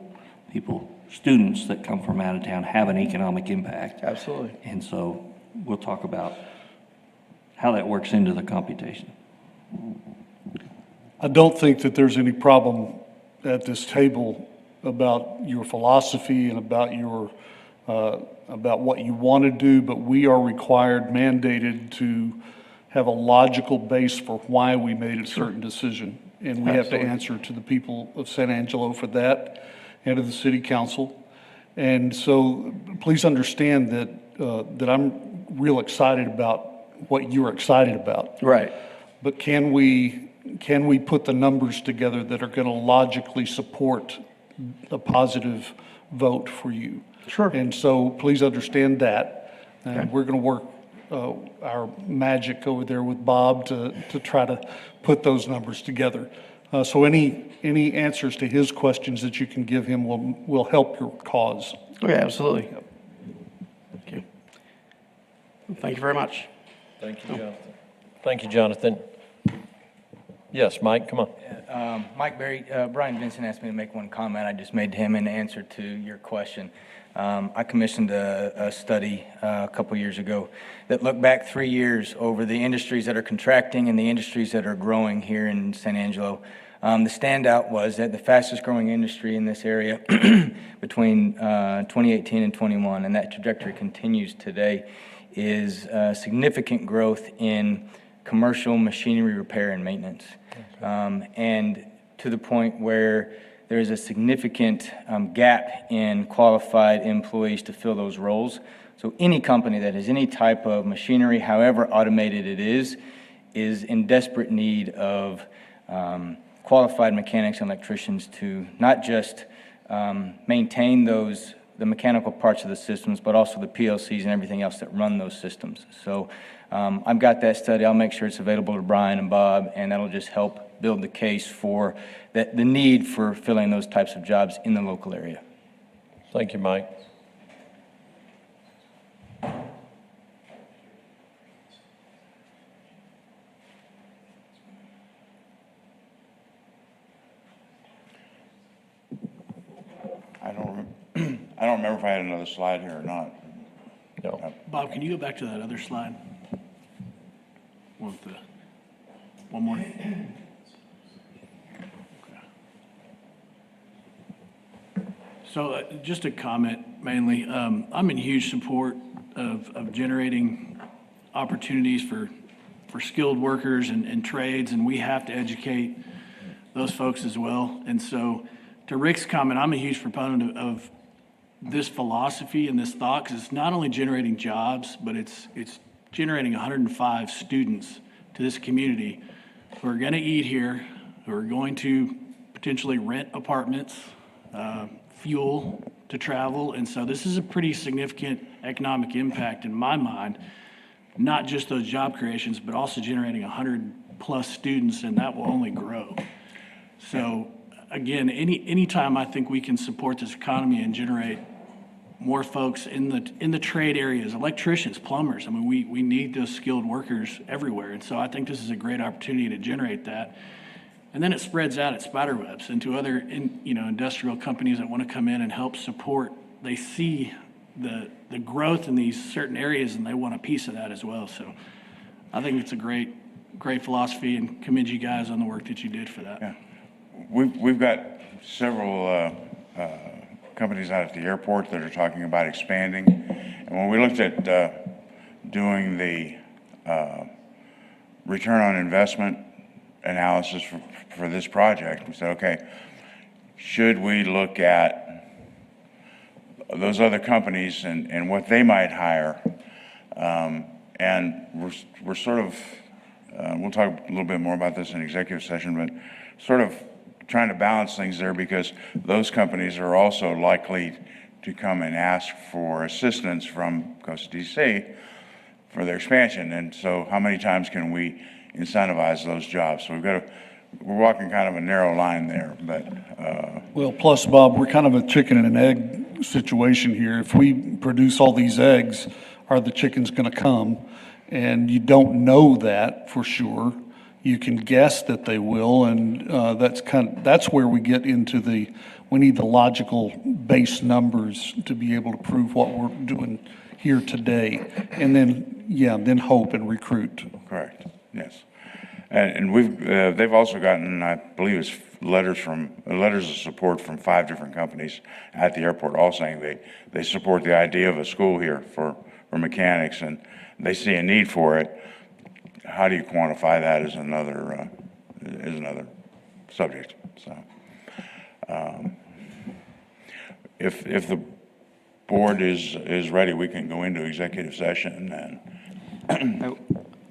students that come from out of town have an economic impact. Absolutely. And so we'll talk about how that works into the computation. I don't think that there's any problem at this table about your philosophy and about about what you want to do, but we are mandated to have a logical base for why we made a certain decision. And we have to answer to the people of San Angelo for that and to the city council. And so please understand that I'm real excited about what you're excited about. Right. But can we put the numbers together that are going to logically support a positive vote for you? Sure. And so please understand that. And we're going to work our magic over there with Bob to try to put those numbers together. So any answers to his questions that you can give him will help your cause. Okay, absolutely. Thank you. Thank you very much. Thank you, Jonathan. Thank you, Jonathan. Yes, Mike, come on. Mike Berry, Brian Vincent asked me to make one comment I just made to him in answer to your question. I commissioned a study a couple years ago that looked back 3 years over the industries that are contracting and the industries that are growing here in San Angelo. The standout was that the fastest growing industry in this area between 2018 and 21, and that trajectory continues today, is significant growth in commercial machinery repair and maintenance. And to the point where there is a significant gap in qualified employees to fill those roles. So any company that has any type of machinery, however automated it is in desperate need of qualified mechanics and electricians to not just maintain the mechanical parts of the systems, but also the PLCs and everything else that run those systems. So I've got that study. I'll make sure it's available to Brian and Bob, and that'll just help build the case for the need for filling those types of jobs in the local area. Thank you, Mike. I don't remember if I had another slide here or not. No. Bob, can you go back to that other slide? One more. So just a comment mainly. I'm in huge support of generating opportunities for skilled workers and trades, and we have to educate those folks as well. And so to Rick's comment, I'm a huge proponent of this philosophy and this thought, because it's not only generating jobs, but it's generating 105 students to this community who are going to eat here, who are going to potentially rent apartments, fuel to travel. And so this is a pretty significant economic impact in my mind, not just those job creations, but also generating 100+ students, and that will only grow. So again, anytime I think we can support this economy and generate more folks in the trade areas, electricians, plumbers, I mean, we need those skilled workers everywhere. And so I think this is a great opportunity to generate that. And then it spreads out at spiderwebs into other industrial companies that want to come in and help support. They see the growth in these certain areas, and they want a piece of that as well. So I think it's a great philosophy, and commend you guys on the work that you did for that. Yeah. We've got several companies out at the airport that are talking about expanding. And when we looked at doing the return on investment analysis for this project, we said, okay, should we look at those other companies and what they might hire? And we're sort of, we'll talk a little bit more about this in executive session, but sort of trying to balance things there, because those companies are also likely to come and ask for assistance from Costa DC for their expansion. And so how many times can we incentivize those jobs? So we're walking kind of a narrow line there, but. Well, plus, Bob, we're kind of a chicken and an egg situation here. If we produce all these eggs, are the chickens going to come? And you don't know that for sure. You can guess that they will, and that's where we get into we need the logical base numbers to be able to prove what we're doing here today, and then hope and recruit. Correct. Yes, and they've also gotten, I believe it's letters of support from 5 different companies at the airport, all saying they support the idea of a school here for mechanics, and they see a need for it. How do you quantify that is another subject. So, if the board is ready, we can go into executive session and. I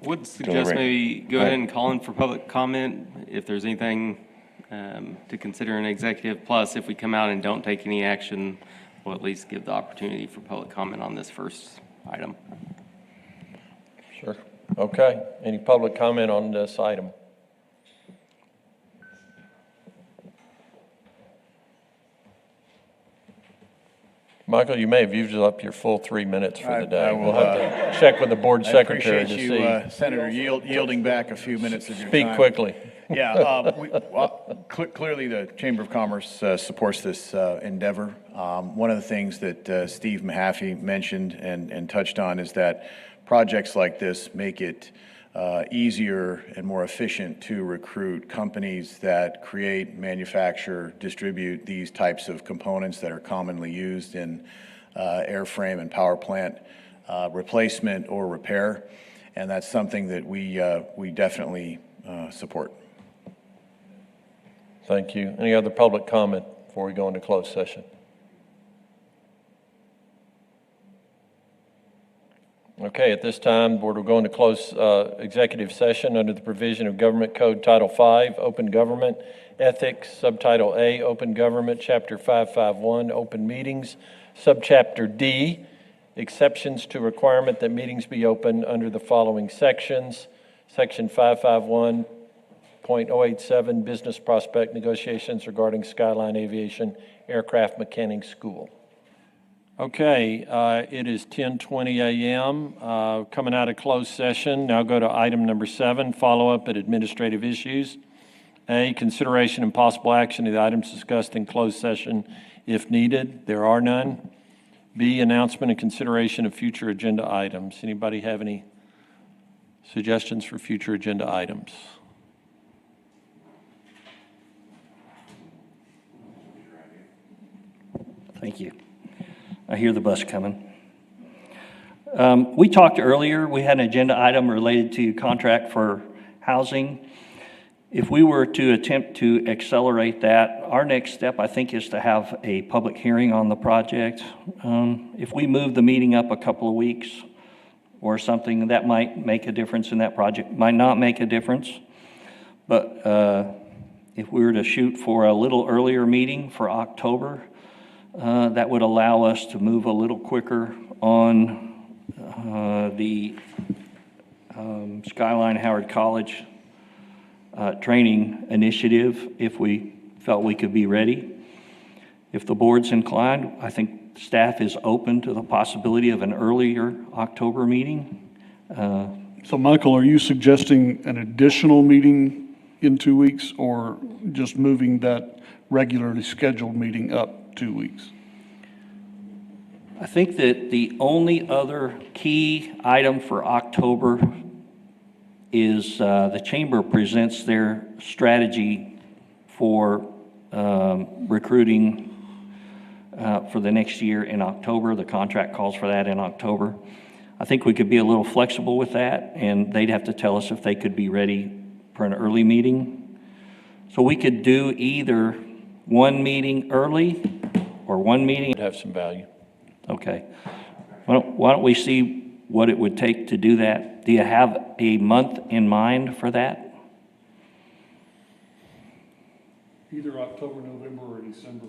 would suggest maybe go ahead and call in for public comment if there's anything to consider in executive. Plus, if we come out and don't take any action, we'll at least give the opportunity for public comment on this first item. Sure. Okay. Any public comment on this item? Michael, you may have used up your full 3 minutes for the day. We'll have to check with the board secretary to see. I appreciate you, Senator, yielding back a few minutes of your time. Speak quickly. Yeah, clearly the Chamber of Commerce supports this endeavor. One of the things that Steve Mahaffey mentioned and touched on is that projects like this make it easier and more efficient to recruit companies that create, manufacture, distribute these types of components that are commonly used in airframe and power plant replacement or repair. And that's something that we definitely support. Thank you. Any other public comment before we go into closed session? Okay, at this time, the board will go into closed executive session under the provision of Government Code Title V, Open Government Ethics, Subtitle A, Open Government, Chapter 551, Open Meetings, Subchapter D, Exceptions to Requirement that Meetings be open under the following sections. Section 551.087, Business Prospect Negotiations regarding Skyline Aviation Aircraft Mechanics School. Okay, it is 10:20 a.m. Coming out of closed session. Now go to item number 7, follow-up at administrative issues. A, consideration and possible action of the items discussed in closed session if needed. There are none. B, announcement and consideration of future agenda items. Anybody have any suggestions for future agenda items? Thank you. I hear the bus coming. We talked earlier, we had an agenda item related to contract for housing. If we were to attempt to accelerate that, our next step, I think, is to have a public hearing on the project. If we move the meeting up a couple of weeks or something, that might make a difference in that project, might not make a difference. But if we were to shoot for a little earlier meeting for October, that would allow us to move a little quicker on the Skyline Howard College training initiative if we felt we could be ready. If the board's inclined, I think staff is open to the possibility of an earlier October meeting. So Michael, are you suggesting an additional meeting in 2 weeks or just moving that regularly scheduled meeting up 2 weeks? I think that the only other key item for October is the chamber presents their strategy for recruiting for the next year in October. The contract calls for that in October. I think we could be a little flexible with that, and they'd have to tell us if they could be ready for an early meeting. So we could do either one meeting early or one meeting. Would have some value. Okay. Why don't we see what it would take to do that? Do you have a month in mind for that? Either October, November, or December.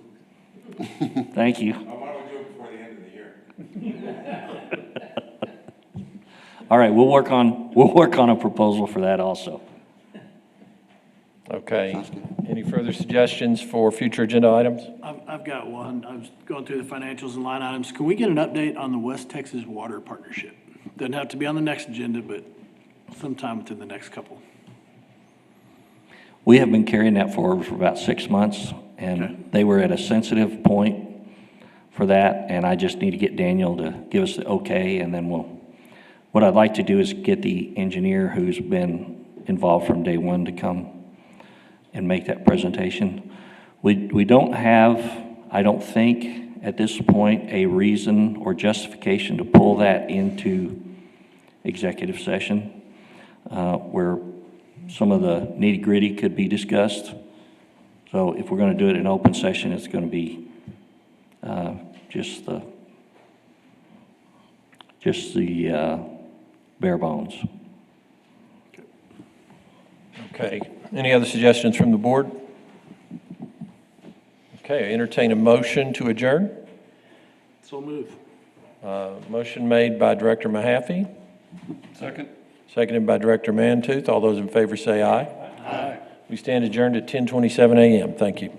Thank you. Why don't we do it before the end of the year? All right, we'll work on a proposal for that also. Okay. Any further suggestions for future agenda items? I've got one. I was going through the financials and line items. Can we get an update on the West Texas Water Partnership? Doesn't have to be on the next agenda, but sometime within the next couple. We have been carrying that forward for about 6 months, and they were at a sensitive point for that, and I just need to get Daniel to give us the okay, and then what I'd like to do is get the engineer who's been involved from day one to come and make that presentation. We don't have, I don't think, at this point, a reason or justification to pull that into executive session, where some of the nitty-gritty could be discussed. So if we're going to do it in open session, it's going to be just the bare bones. Okay. Any other suggestions from the board? Okay, entertain a motion to adjourn. So move. Motion made by Director Mahaffey, Second. seconded by Director Mantooth. All those in favor say aye. Aye. We stand adjourned at 10:27 a.m. Thank you.